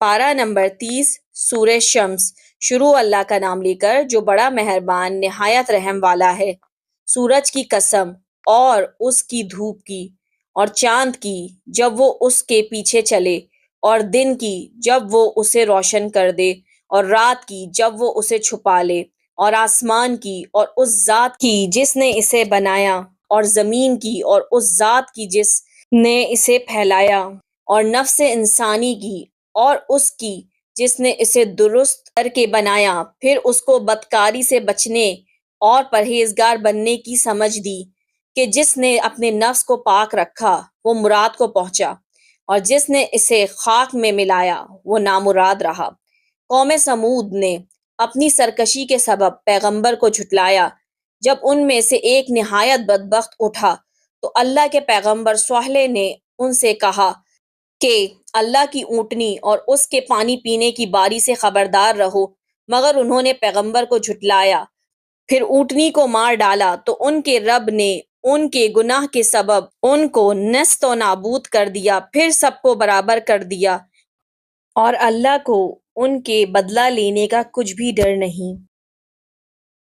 پارہ نمبر 30 سورہ شمس۔ شروع اللہ کا نام لے کر جو بڑا مہربان نہایت رحم والا ہے۔ سورج کی قسم اور اس کی دھوپ کی، اور چاند کی جب وہ اس کے پیچھے چلے، اور دن کی جب وہ اسے روشن کر دے، اور رات کی جب وہ اسے چھپا لے، اور آسمان کی اور اس ذات کی جس نے اسے بنایا، اور زمین کی اور اس ذات کی جس نے اسے پھیلایا، اور نفس انسانی کی اور اس کی جس نے اسے درست کر کے بنایا، پھر اس کو بدکاری سے بچنے اور پرہیزگار بننے کی سمجھ دی کہ جس نے اپنے نفس کو پاک رکھا وہ مراد کو پہنچا، اور جس نے اسے خاک میں ملایا وہ نامراد رہا۔ قوم سمود نے اپنی سرکشی کے سبب پیغمبر کو جھٹلایا۔ جب ان میں سے ایک نہایت بدبخت اٹھا تو اللہ کے پیغمبر صالح نے ان سے کہا کہ اللہ کی اونٹنی اور اس کے پانی پینے کی باری سے خبردار رہو، مگر انہوں نے پیغمبر کو جھٹلایا۔ پھر اونٹنی کو مار ڈالا تو ان کے رب نے ان کے گناہ کے سبب ان کو نیست و نابود کر دیا، پھر سب کو برابر کر دیا، اور اللہ کو ان کے بدلہ لینے کا کچھ بھی ڈر نہیں۔